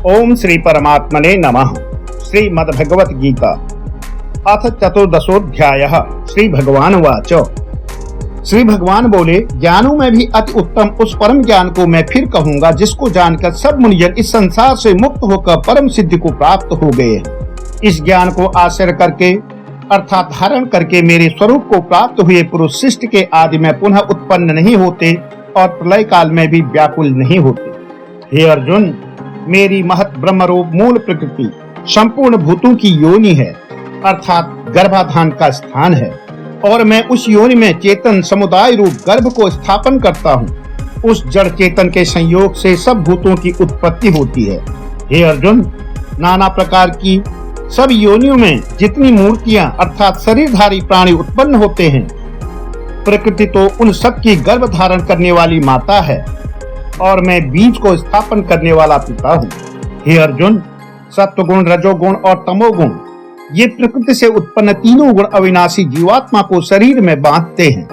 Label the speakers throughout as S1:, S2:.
S1: ओम श्री परमात्मने नमः। श्रीमद्भगवत गीता अथ चतुर्दशोऽध्यायः। श्री भगवान वाच। श्री भगवान बोले, ज्ञानों में भी अति उत्तम उस परम ज्ञान को मैं फिर कहूंगा जिसको जानकर सब मुनिजन इस संसार से मुक्त होकर परम सिद्धि को प्राप्त हो गए हैं। इस ज्ञान को आश्रय करके अर्थात धारण करके मेरे स्वरूप को प्राप्त हुए पुरुष सृष्टि के आदि में पुनः उत्पन्न नहीं होते और प्रलय काल में भी व्याकुल नहीं होते। हे अर्जुन, मेरी महत ब्रह्मरूप मूल प्रकृति संपूर्ण भूतों की योनि है अर्थात गर्भाधान का स्थान है और मैं उस योनि में चेतन समुदाय रूप गर्भ को स्थापन करता हूँ। उस जड़ चेतन के संयोग से सब भूतों की उत्पत्ति होती है। हे अर्जुन, नाना प्रकार की सब योनियों में जितनी मूर्तियां अर्थात शरीरधारी प्राणी उत्पन्न होते हैं, प्रकृति तो उन सब की गर्भ धारण करने वाली माता है और मैं बीज को स्थापन करने वाला पिता हूँ। हे अर्जुन, सत्वगुण, रजोगुण और तमोगुण ये प्रकृति से उत्पन्न तीनों गुण अविनाशी जीवात्मा को शरीर में बांधते हैं।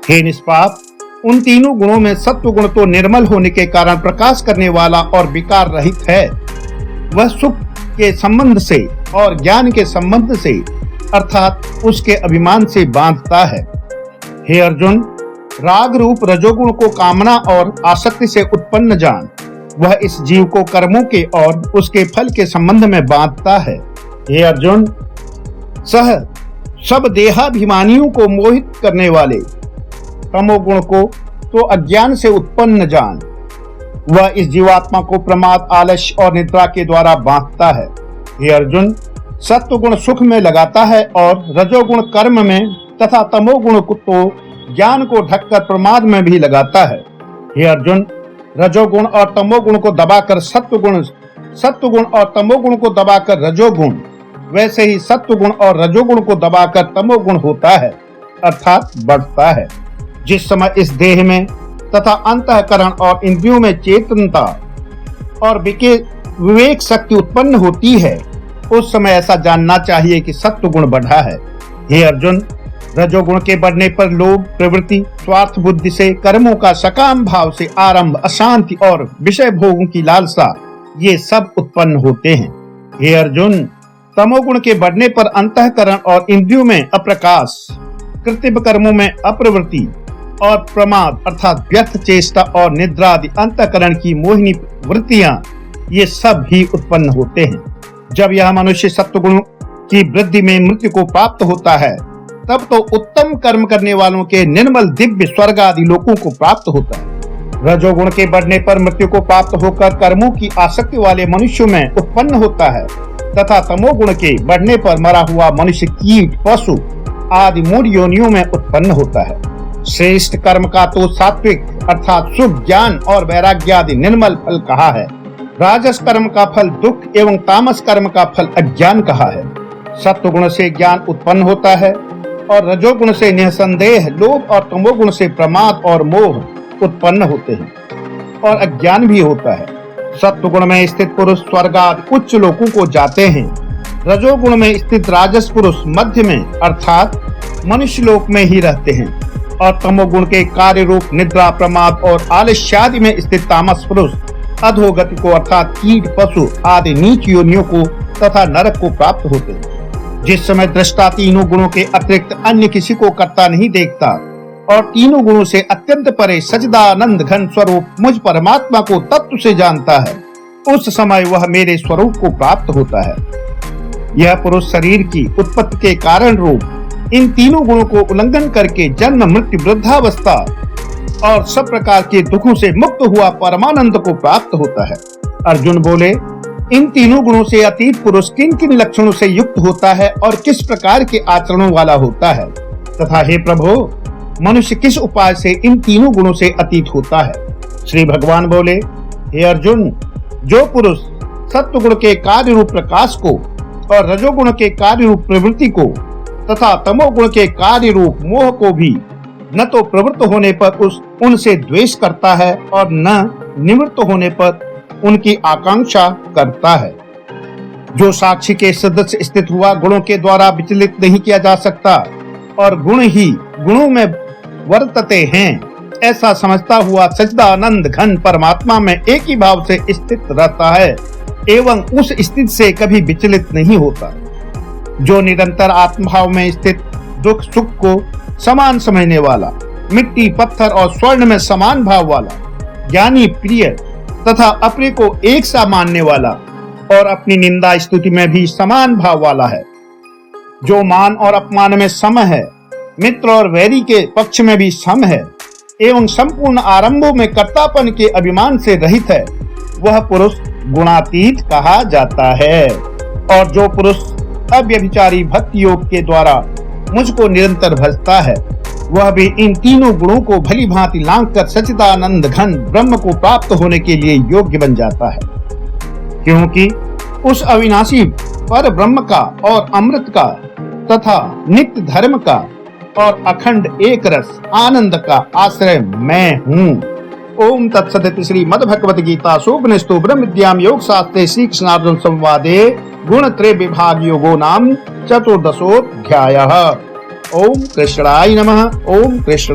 S1: हे निष्पाप, उन तीनों गुणों में सत्वगुण तो निर्मल होने के कारण प्रकाश करने वाला और विकार रहित है। वह सुख के संबंध से और ज्ञान के संबंध से अर्थात उसके अभिमान से बांधता है। हे अर्जुन, राग रूप रजोगुण को कामना और आसक्ति से उत्पन्न जान। वह इस जीव को कर्मों के और उसके फल के संबंध में बांधता है। हे अर्जुन, सह सब देहाभिमानियों को मोहित करने वाले तमोगुण को तो अज्ञान से उत्पन्न जान। वह इस जीवात्मा को प्रमाद, आलस्य और निद्रा के द्वारा बांधता है। हे अर्जुन, सत्वगुण सुख में लगाता है और रजोगुण कर्म में तथा तमोगुण को तो ज्ञान को ढककर प्रमाद में भी लगाता है। हे अर्जुन, रजोगुण और तमोगुण को दबाकर सत्वगुण और तमोगुण को दबाकर रजोगुण, वैसे ही सत्वगुण और रजोगुण को दबाकर तमोगुण होता है अर्थात बढ़ता है। जिस समय इस देह में तथा अंतःकरण और इंद्रियों में चेतनता और विवेक शक्ति उत्पन्न होती है, उस समय ऐसा जानना चाहिए कि सत्वगुण बढ़ा है। हे अर्जुन, रजोगुण के बढ़ने पर लोभ, प्रवृत्ति, स्वार्थ बुद्धि से कर्मों का सकाम भाव से आरंभ, अशांति और विषय भोगों की लालसा ये सब उत्पन्न होते हैं। हे अर्जुन, तमोगुण के बढ़ने पर अंतःकरण और इंद्रियों में अप्रकाश, कृत्रिम कर्मों में अप्रवृत्ति और प्रमाद अर्थात व्यर्थ चेष्टा और निद्रा आदि अंतःकरण की मोहिनी वृत्तियां ये सब ही उत्पन्न होते हैं। जब यह मनुष्य सत्वगुण की वृद्धि में मृत्यु को प्राप्त होता है, तब तो उत्तम कर्म करने वालों के निर्मल दिव्य स्वर्ग आदि लोकों को प्राप्त होता है। रजोगुण के बढ़ने पर मृत्यु को प्राप्त होकर कर्मों की आसक्ति वाले मनुष्यों में उत्पन्न होता है तथा तमोगुण के बढ़ने पर मरा हुआ मनुष्य कीट, पशु आदि मूढ़ योनियों में उत्पन्न होता है। श्रेष्ठ कर्म का तो सात्विक अर्थात शुभ ज्ञान और वैराग्य आदि निर्मल फल कहा है। राजस कर्म का फल दुख एवं तामस कर्म का फल अज्ञान कहा है। सत्वगुण से ज्ञान उत्पन्न होता है और रजोगुण से निसंदेह लोभ और तमोगुण से प्रमाद और मोह उत्पन्न होते हैं और अज्ञान भी होता है। सत्वगुण में स्थित पुरुष स्वर्ग आदि उच्च लोकों को जाते हैं। रजोगुण में स्थित राजस पुरुष मध्य में अर्थात मनुष्य लोक में ही रहते हैं और तमोगुण के कार्य रूप निद्रा, प्रमाद और आलस्यादि में स्थित तामस पुरुष अधोगति को अर्थात कीट, पशु आदि नीच योनियों को तथा नरक को प्राप्त होते हैं। जिस समय दृष्टा तीनों गुणों के अतिरिक्त अन्य किसी को करता नहीं देखता और तीनों गुणों से अत्यंत परे सच्चिदानंद घन स्वरूप मुझ परमात्मा को तत्व से जानता है, उस समय वह मेरे स्वरूप को प्राप्त होता है। यह पुरुष शरीर की उत्पत्ति के कारण रूप इन तीनों गुणों को उल्लंघन करके जन्म, मृत्यु, वृद्धावस्था और सब प्रकार के दुखों से मुक्त हुआ परमानंद को प्राप्त होता है। अर्जुन बोले, इन तीनों गुणों से अतीत पुरुष किन किन लक्षणों से युक्त होता है और किस प्रकार के आचरणों वाला होता है तथा हे प्रभु, मनुष्य किस उपाय से इन तीनों गुणों से अतीत होता है। श्री भगवान बोले, हे अर्जुन, जो पुरुष सत्वगुण के कार्य रूप प्रकाश को और रजोगुण के कार्य रूप प्रवृत्ति को तथा तमोगुण के कार्य रूप मोह को भी न तो प्रवृत्त होने पर उनसे द्वेष करता है और न निवृत्त होने पर उनकी आकांक्षा करता है। जो साक्षी के सदस्य स्थित हुआ गुणों के द्वारा विचलित नहीं किया जा सकता और गुण ही गुणों में वर्तते हैं, ऐसा समझता हुआ सच्चिदानंद घन परमात्मा में एक ही भाव से स्थित रहता है, एवं उस स्थिति से कभी विचलित नहीं होता। जो निरंतर आत्मभाव में स्थित, दुख सुख को समान समझने वाला, मिट्टी पत्थर और स्वर्ण में समान भाव वाला, ज्ञानी प्रिय तथा अपने को एक सा मानने वाला और अपनी निंदा स्तुति में भी समान भाव वाला है। जो मान और अपमान में सम है, मित्र और वैरी के पक्ष में भी सम है एवं संपूर्ण आरंभों में कर्तापन के अभिमान से रहित है, वह पुरुष गुणातीत कहा जाता है। और जो पुरुष अव्यभिचारी भक्ति योग के द्वारा मुझको निरंतर भजता है, वह भी इन तीनों गुणों को भली भांति लांघ कर सच्चिदानंद घन ब्रह्म को प्राप्त होने के लिए योग्य बन जाता है। क्योंकि उस अविनाशी पर ब्रह्म का और अमृत का तथा नित्य धर्म का और अखंड एक रस आनंद का आश्रय मैं हूँ। ओम तत्सदिति श्रीमद् भगवत गीता उपनिषदो ब्रह्म विद्याम योग शास्त्रे श्री कृष्णार्जुन संवादे गुण त्रय विभाग योगो नाम 14th अध्यायः। ओम कृष्णाय नमः। ओम कृष्ण।